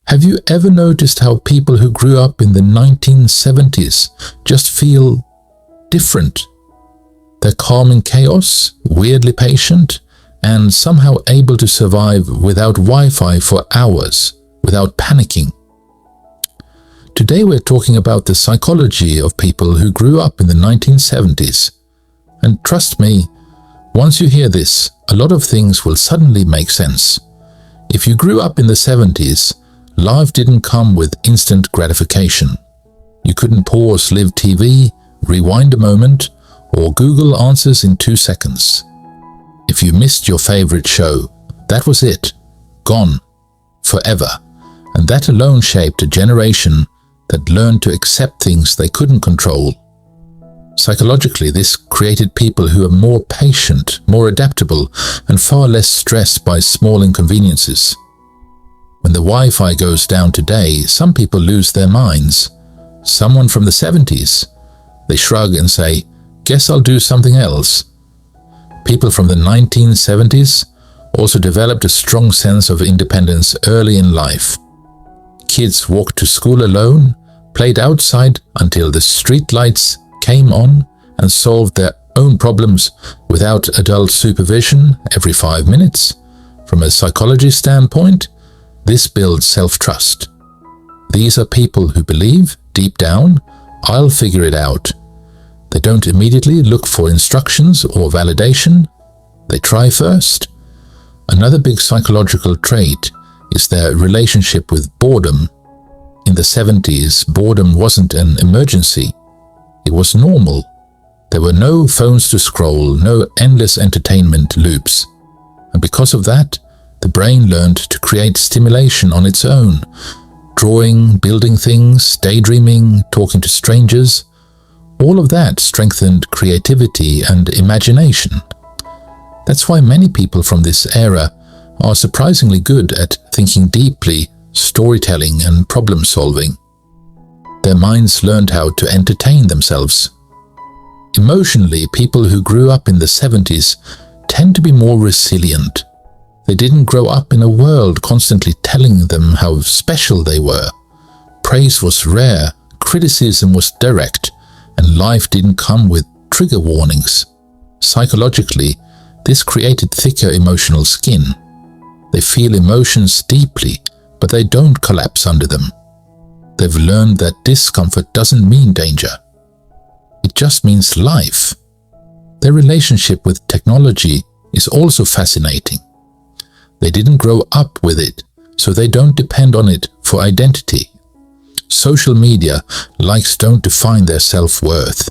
Have you ever noticed how people who grew up in the 1970s just feel different? They're calm in chaos, weirdly patient, and somehow able to survive without Wi-Fi for hours, without panicking. Today we're talking about the psychology of people who grew up in the 1970s. And trust me, once you hear this, a lot of things will suddenly make sense. If you grew up in the 70s, life didn't come with instant gratification. You couldn't pause live TV, rewind a moment, or Google answers in 2 seconds. If you missed your favorite show, that was it. Gone. Forever. And that alone shaped a generation that learned to accept things they couldn't control. Psychologically, this created people who are more patient, more adaptable, and far less stressed by small inconveniences. When the Wi-Fi goes down today, some people lose their minds. Someone from the 70s, they shrug and say, "Guess I'll do something else." People from the 1970s also developed a strong sense of independence early in life. Kids walked to school alone, played outside until the street lights came on, and solved their own problems without adult supervision every 5 minutes. From a psychology standpoint, this builds self-trust. These are people who believe, deep down, I'll figure it out. They don't immediately look for instructions or validation. They try first. Another big psychological trait is their relationship with boredom. In the 70s, boredom wasn't an emergency. It was normal. There were no phones to scroll, no endless entertainment loops. And because of that, the brain learned to create stimulation on its own. Drawing, building things, daydreaming, talking to strangers. All of that strengthened creativity and imagination. That's why many people from this era are surprisingly good at thinking deeply, storytelling, and problem solving. Their minds learned how to entertain themselves. Emotionally, people who grew up in the 70s tend to be more resilient. They didn't grow up in a world constantly telling them how special they were. Praise was rare, criticism was direct, and life didn't come with trigger warnings. Psychologically, this created thicker emotional skin. They feel emotions deeply, but they don't collapse under them. They've learned that discomfort doesn't mean danger. It just means life. Their relationship with technology is also fascinating. They didn't grow up with it, so they don't depend on it for identity. Social media likes don't define their self-worth.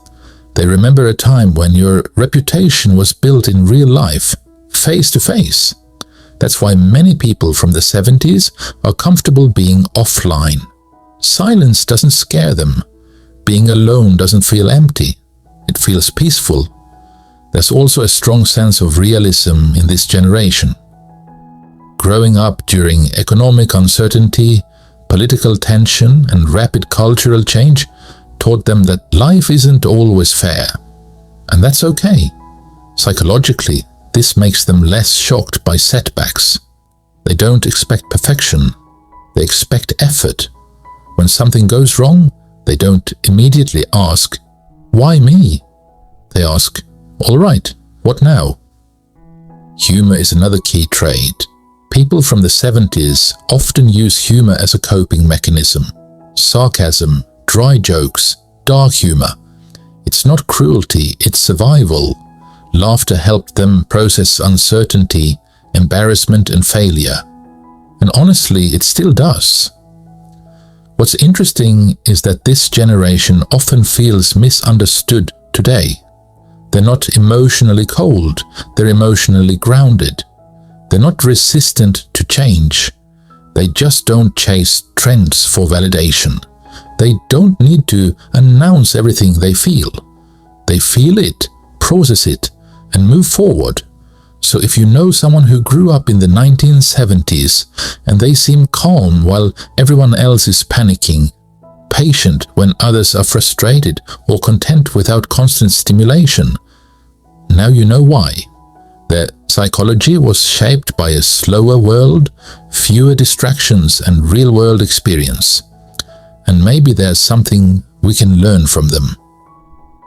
They remember a time when your reputation was built in real life, face to face. That's why many people from the 70s are comfortable being offline. Silence doesn't scare them. Being alone doesn't feel empty. It feels peaceful. There's also a strong sense of realism in this generation. Growing up during economic uncertainty, political tension, and rapid cultural change taught them that life isn't always fair. And that's okay. Psychologically, this makes them less shocked by setbacks. They don't expect perfection. They expect effort. When something goes wrong, they don't immediately ask, "Why me?" They ask, "All right, what now?" Humor is another key trait. People from the 70s often use humor as a coping mechanism. Sarcasm, dry jokes, dark humor. It's not cruelty, it's survival. Laughter helped them process uncertainty, embarrassment, and failure. And honestly, it still does. What's interesting is that this generation often feels misunderstood today. They're not emotionally cold, they're emotionally grounded. They're not resistant to change. They just don't chase trends for validation. They don't need to announce everything they feel. They feel it, process it, and move forward. So if you know someone who grew up in the 1970s and they seem calm while everyone else is panicking, patient when others are frustrated, or content without constant stimulation, now you know why. Their psychology was shaped by a slower world, fewer distractions, and real-world experience. And maybe there's something we can learn from them.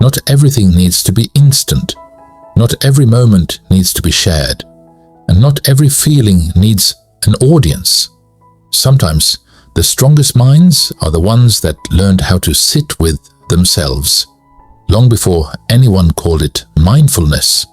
Not everything needs to be instant. Not every moment needs to be shared. And not every feeling needs an audience. Sometimes the strongest minds are the ones that learned how to sit with themselves, long before anyone called it mindfulness.